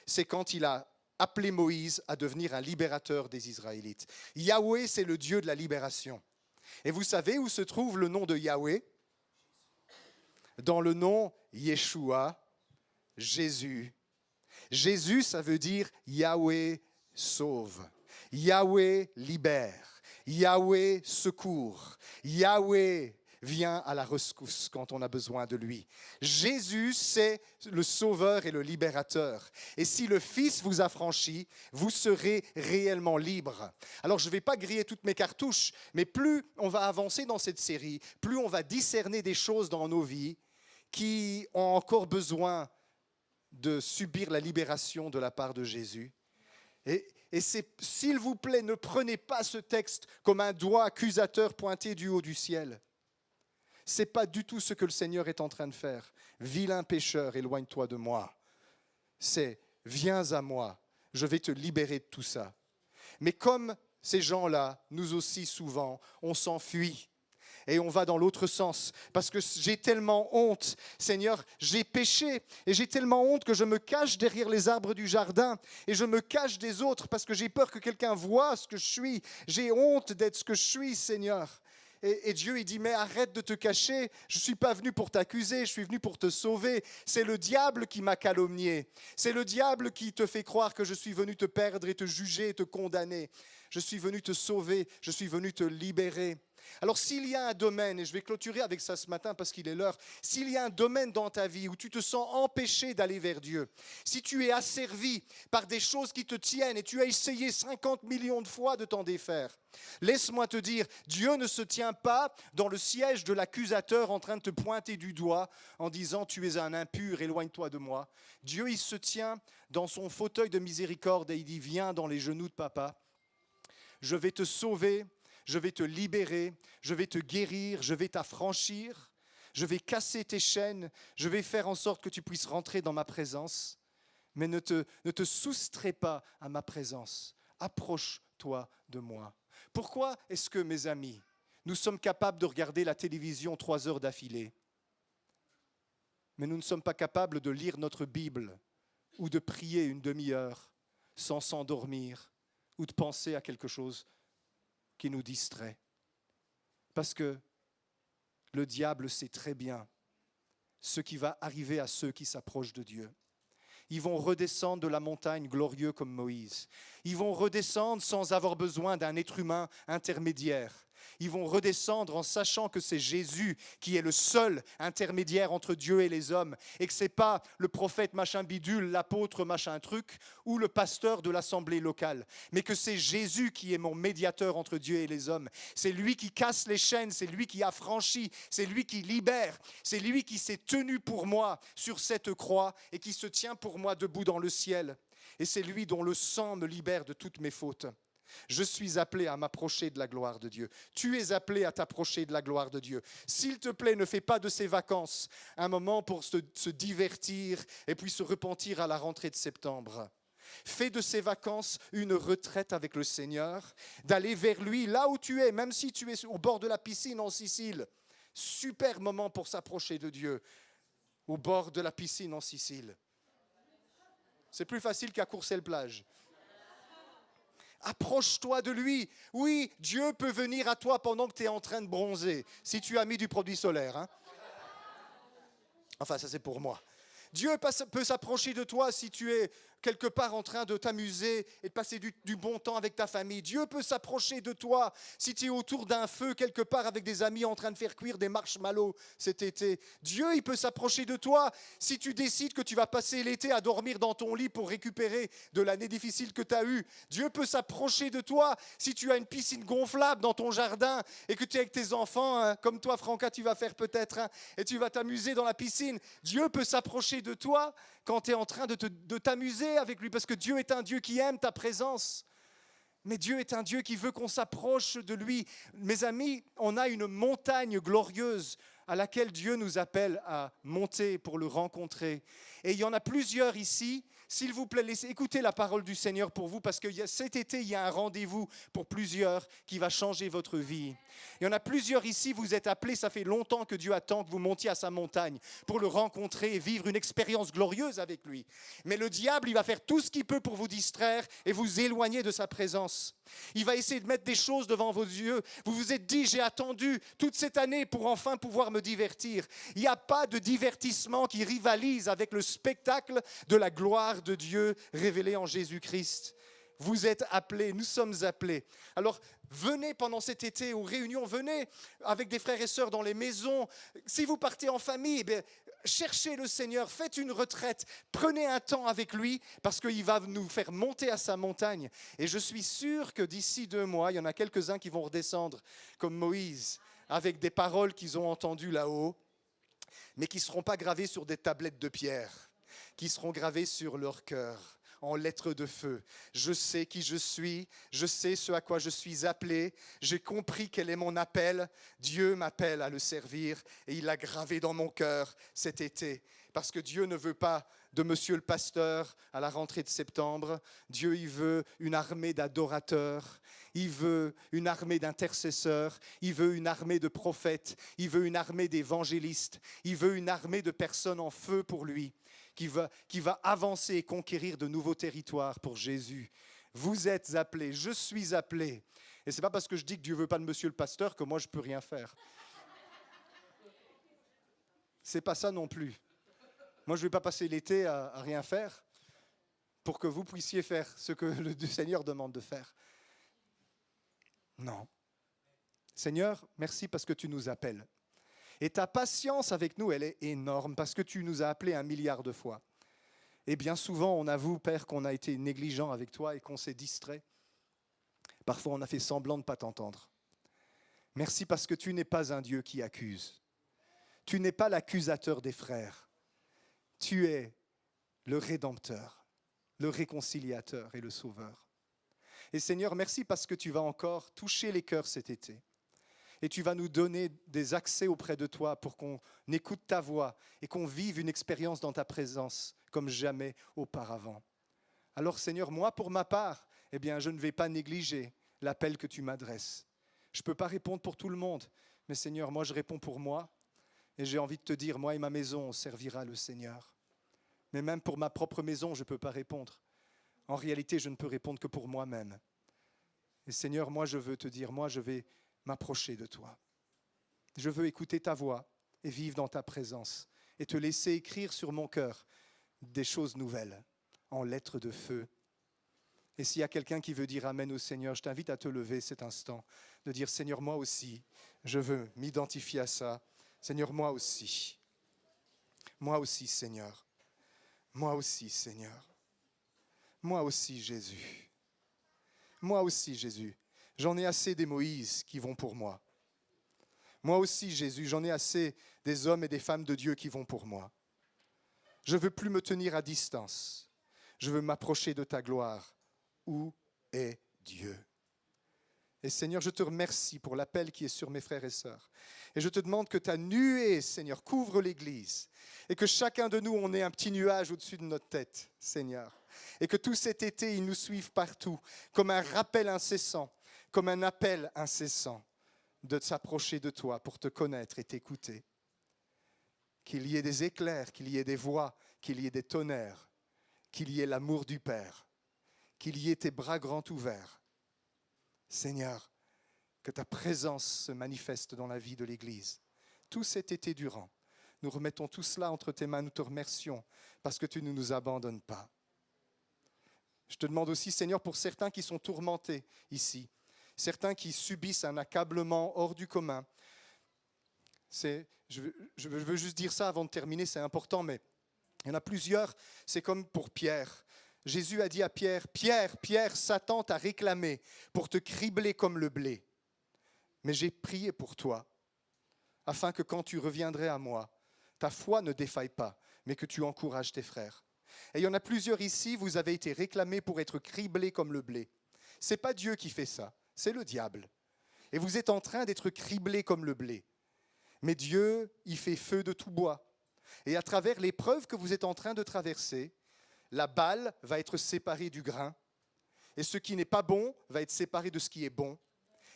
c'est quand il a appelé Moïse à devenir un libérateur des Israélites. Yahweh, c'est le Dieu de la libération. Et vous savez où se trouve le nom de Yahweh? Dans le nom Yeshua, Jésus. Jésus, ça veut dire Yahweh sauve, Yahweh libère, Yahweh secourt, Yahweh vient à la rescousse quand on a besoin de lui. Jésus, c'est le sauveur et le libérateur. Et si le Fils vous affranchit, vous serez réellement libre. Alors, je ne vais pas griller toutes mes cartouches, mais plus on va avancer dans cette série, plus on va discerner des choses dans nos vies qui ont encore besoin de subir la libération de la part de Jésus. Et s'il vous plaît, ne prenez pas ce texte comme un doigt accusateur pointé du haut du ciel. Ce n'est pas du tout ce que le Seigneur est en train de faire. Vilain pécheur, éloigne-toi de moi. C'est viens à moi, je vais te libérer de tout ça. Mais comme ces gens-là, nous aussi souvent, on s'enfuit. Et on va dans l'autre sens, parce que j'ai tellement honte, Seigneur, j'ai péché, et j'ai tellement honte que je me cache derrière les arbres du jardin, et je me cache des autres, parce que j'ai peur que quelqu'un voie ce que je suis. J'ai honte d'être ce que je suis, Seigneur. Et Dieu, il dit, mais arrête de te cacher, je ne suis pas venu pour t'accuser, je suis venu pour te sauver. C'est le diable qui m'a calomnié. C'est le diable qui te fait croire que je suis venu te perdre et te juger et te condamner. Je suis venu te sauver, je suis venu te libérer. Alors s'il y a un domaine, et je vais clôturer avec ça ce matin parce qu'il est l'heure, s'il y a un domaine dans ta vie où tu te sens empêché d'aller vers Dieu, si tu es asservi par des choses qui te tiennent et tu as essayé 50 millions de fois de t'en défaire, laisse-moi te dire, Dieu ne se tient pas dans le siège de l'accusateur en train de te pointer du doigt en disant tu es un impur, éloigne-toi de moi. Dieu, il se tient dans son fauteuil de miséricorde et il dit viens dans les genoux de papa, je vais te sauver. Je vais te libérer, je vais te guérir, je vais t'affranchir, je vais casser tes chaînes, je vais faire en sorte que tu puisses rentrer dans ma présence. Mais ne te soustrais pas à ma présence. Approche-toi de moi. Pourquoi est-ce que, mes amis, Nous sommes capables de regarder la télévision 3 heures d'affilée. Mais nous ne sommes pas capables de lire notre Bible ou de prier une demi-heure sans s'endormir ou de penser à quelque chose qui nous distrait. Parce que le diable sait très bien ce qui va arriver à ceux qui s'approchent de Dieu. Ils vont redescendre de la montagne glorieux comme Moïse. Ils vont redescendre sans avoir besoin d'un être humain intermédiaire. Ils vont redescendre en sachant que c'est Jésus qui est le seul intermédiaire entre Dieu et les hommes et que ce n'est pas le prophète machin bidule, l'apôtre machin truc ou le pasteur de l'assemblée locale, mais que c'est Jésus qui est mon médiateur entre Dieu et les hommes. C'est lui qui casse les chaînes, c'est lui qui affranchit, c'est lui qui libère, c'est lui qui s'est tenu pour moi sur cette croix et qui se tient pour moi debout dans le ciel. Et c'est lui dont le sang me libère de toutes mes fautes. Je suis appelé à m'approcher de la gloire de Dieu. Tu es appelé à t'approcher de la gloire de Dieu. S'il te plaît, ne fais pas de ces vacances un moment pour se divertir et puis se repentir à la rentrée de septembre. Fais de ces vacances une retraite avec le Seigneur, d'aller vers lui là où tu es, même si tu es au bord de la piscine en Sicile. Super moment pour s'approcher de Dieu, au bord de la piscine en Sicile. C'est plus facile qu'à Courcelles-Plage. Approche-toi de lui. Oui, Dieu peut venir à toi pendant que tu es en train de bronzer, si tu as mis du produit solaire. Hein. Enfin, ça c'est pour moi. Dieu peut s'approcher de toi si tu es quelque part en train de t'amuser et de passer du bon temps avec ta famille. Dieu peut s'approcher de toi si tu es autour d'un feu quelque part avec des amis en train de faire cuire des marshmallows cet été. Dieu, il peut s'approcher de toi si tu décides que tu vas passer l'été à dormir dans ton lit pour récupérer de l'année difficile que tu as eue. Dieu peut s'approcher de toi si tu as une piscine gonflable dans ton jardin et que tu es avec tes enfants, hein, comme toi, Franca, tu vas faire peut-être, hein, et tu vas t'amuser dans la piscine. Dieu peut s'approcher de toi quand tu es en train de t'amuser avec lui, parce que Dieu est un Dieu qui aime ta présence. Mais Dieu est un Dieu qui veut qu'on s'approche de lui. Mes amis, on a une montagne glorieuse à laquelle Dieu nous appelle à monter pour le rencontrer. Et il y en a plusieurs ici. S'il vous plaît, écoutez la parole du Seigneur pour vous, parce que cet été, il y a un rendez-vous pour plusieurs qui va changer votre vie. Il y en a plusieurs ici, vous êtes appelés, ça fait longtemps que Dieu attend que vous montiez à sa montagne pour le rencontrer et vivre une expérience glorieuse avec lui. Mais le diable, il va faire tout ce qu'il peut pour vous distraire et vous éloigner de sa présence. Il va essayer de mettre des choses devant vos yeux. Vous vous êtes dit, j'ai attendu toute cette année pour enfin pouvoir me divertir. Il n'y a pas de divertissement qui rivalise avec le spectacle de la gloire de Dieu révélée en Jésus-Christ. Vous êtes appelés, nous sommes appelés. Alors, venez pendant cet été aux réunions, venez avec des frères et sœurs dans les maisons. Si vous partez en famille, cherchez le Seigneur, faites une retraite, prenez un temps avec lui parce qu'il va nous faire monter à sa montagne. Et je suis sûr que d'ici 2 mois, il y en a quelques-uns qui vont redescendre comme Moïse, avec des paroles qu'ils ont entendues là-haut, mais qui ne seront pas gravées sur des tablettes de pierre, qui seront gravées sur leur cœur, en lettres de feu. Je sais qui je suis, je sais ce à quoi je suis appelé, j'ai compris quel est mon appel. Dieu m'appelle à le servir et il l'a gravé dans mon cœur cet été. Parce que Dieu ne veut pas de monsieur le pasteur à la rentrée de septembre. Dieu, il veut une armée d'adorateurs, il veut une armée d'intercesseurs, il veut une armée de prophètes, il veut une armée d'évangélistes, il veut une armée de personnes en feu pour lui, qui va avancer et conquérir de nouveaux territoires pour Jésus. Vous êtes appelés, je suis appelé. Et ce n'est pas parce que je dis que Dieu ne veut pas de monsieur le pasteur que moi je ne peux rien faire. Ce n'est pas ça non plus. Moi, je ne vais pas passer l'été à rien faire pour que vous puissiez faire ce que le Seigneur demande de faire. Non. Seigneur, merci parce que tu nous appelles. Et ta patience avec nous, elle est énorme parce que tu nous as appelés 1 milliard de fois. Et bien souvent, on avoue, Père, qu'on a été négligent avec toi et qu'on s'est distrait. Parfois, on a fait semblant de ne pas t'entendre. Merci parce que tu n'es pas un Dieu qui accuse. Tu n'es pas l'accusateur des frères. Tu es le Rédempteur, le réconciliateur et le Sauveur. Et Seigneur, merci parce que tu vas encore toucher les cœurs cet été. Et tu vas nous donner des accès auprès de toi pour qu'on écoute ta voix et qu'on vive une expérience dans ta présence comme jamais auparavant. Alors Seigneur, moi pour ma part, je ne vais pas négliger l'appel que tu m'adresses. Je ne peux pas répondre pour tout le monde, mais Seigneur, moi je réponds pour moi. Et j'ai envie de te dire, moi et ma maison, on servira le Seigneur. Mais même pour ma propre maison, je ne peux pas répondre. En réalité, je ne peux répondre que pour moi-même. Et Seigneur, moi je veux te dire, moi je vais m'approcher de toi. Je veux écouter ta voix et vivre dans ta présence et te laisser écrire sur mon cœur des choses nouvelles en lettres de feu. Et s'il y a quelqu'un qui veut dire Amen au Seigneur, je t'invite à te lever cet instant, de dire Seigneur, moi aussi, je veux m'identifier à ça. Seigneur, moi aussi. Moi aussi, Seigneur. Moi aussi, Seigneur. Moi aussi, Jésus. Moi aussi, Jésus. J'en ai assez des Moïse qui vont pour moi. Moi aussi, Jésus, j'en ai assez des hommes et des femmes de Dieu qui vont pour moi. Je ne veux plus me tenir à distance. Je veux m'approcher de ta gloire. Où est Dieu? Et Seigneur, je te remercie pour l'appel qui est sur mes frères et sœurs. Et je te demande que ta nuée, Seigneur, couvre l'Église. Et que chacun de nous, on ait un petit nuage au-dessus de notre tête, Seigneur. Et que tout cet été, ils nous suivent partout, comme un rappel incessant, comme un appel incessant de s'approcher de toi pour te connaître et t'écouter. Qu'il y ait des éclairs, qu'il y ait des voix, qu'il y ait des tonnerres, qu'il y ait l'amour du Père, qu'il y ait tes bras grands ouverts. Seigneur, que ta présence se manifeste dans la vie de l'Église. Tout cet été durant, nous remettons tout cela entre tes mains, nous te remercions parce que tu ne nous abandonnes pas. Je te demande aussi, Seigneur, pour certains qui sont tourmentés ici, certains qui subissent un accablement hors du commun. Je veux juste dire ça avant de terminer, c'est important, mais il y en a plusieurs, c'est comme pour Pierre. Jésus a dit à Pierre, « Pierre, Pierre, Satan t'a réclamé pour te cribler comme le blé. Mais j'ai prié pour toi, afin que quand tu reviendrais à moi, ta foi ne défaille pas, mais que tu encourages tes frères. » Et il y en a plusieurs ici, vous avez été réclamés pour être criblés comme le blé. Ce n'est pas Dieu qui fait ça, c'est le diable. Et vous êtes en train d'être criblés comme le blé. Mais Dieu, il fait feu de tout bois. Et à travers l'épreuve que vous êtes en train de traverser, la balle va être séparée du grain. Et ce qui n'est pas bon va être séparé de ce qui est bon.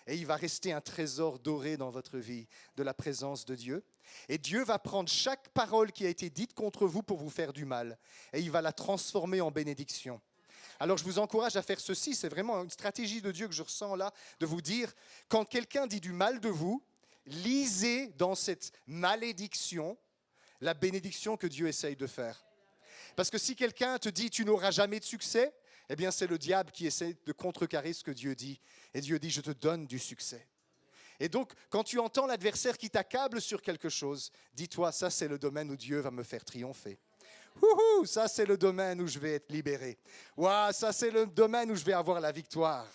Et il va rester un trésor doré dans votre vie de la présence de Dieu. Et Dieu va prendre chaque parole qui a été dite contre vous pour vous faire du mal. Et il va la transformer en bénédiction. Alors je vous encourage à faire ceci. C'est vraiment une stratégie de Dieu que je ressens là, de vous dire, quand quelqu'un dit du mal de vous, lisez dans cette malédiction la bénédiction que Dieu essaye de faire. Parce que si quelqu'un te dit « tu n'auras jamais de succès », eh bien c'est le diable qui essaie de contrecarrer ce que Dieu dit. Et Dieu dit « je te donne du succès ». Et donc, quand tu entends l'adversaire qui t'accable sur quelque chose, dis-toi, ça c'est le domaine où Dieu va me faire triompher. Wouhou, ça c'est le domaine où je vais être libéré. Ouah, ça c'est le domaine où je vais avoir la victoire.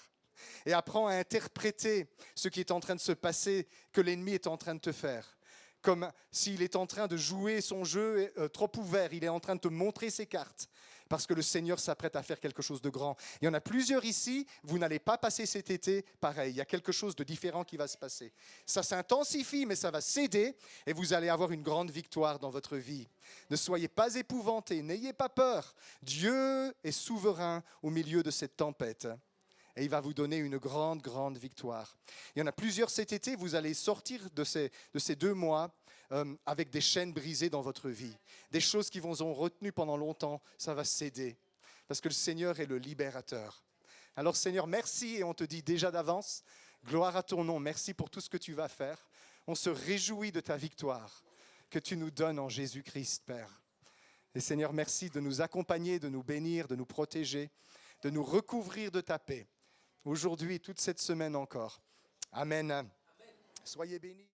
Et apprends à interpréter ce qui est en train de se passer, que l'ennemi est en train de te faire. Comme s'il est en train de jouer son jeu trop ouvert, il est en train de te montrer ses cartes, parce que le Seigneur s'apprête à faire quelque chose de grand. Il y en a plusieurs ici, vous n'allez pas passer cet été pareil, il y a quelque chose de différent qui va se passer. Ça s'intensifie, mais ça va céder, et vous allez avoir une grande victoire dans votre vie. Ne soyez pas épouvantés, n'ayez pas peur. Dieu est souverain au milieu de cette tempête. Et il va vous donner une grande, grande victoire. Il y en a plusieurs cet été, vous allez sortir de ces 2 mois avec des chaînes brisées dans votre vie. Des choses qui vous ont retenu pendant longtemps, ça va céder. Parce que le Seigneur est le libérateur. Alors Seigneur, merci et on te dit déjà d'avance, gloire à ton nom, merci pour tout ce que tu vas faire. On se réjouit de ta victoire que tu nous donnes en Jésus-Christ, Père. Et Seigneur, merci de nous accompagner, de nous bénir, de nous protéger, de nous recouvrir de ta paix. Aujourd'hui, toute cette semaine encore. Amen. Soyez bénis.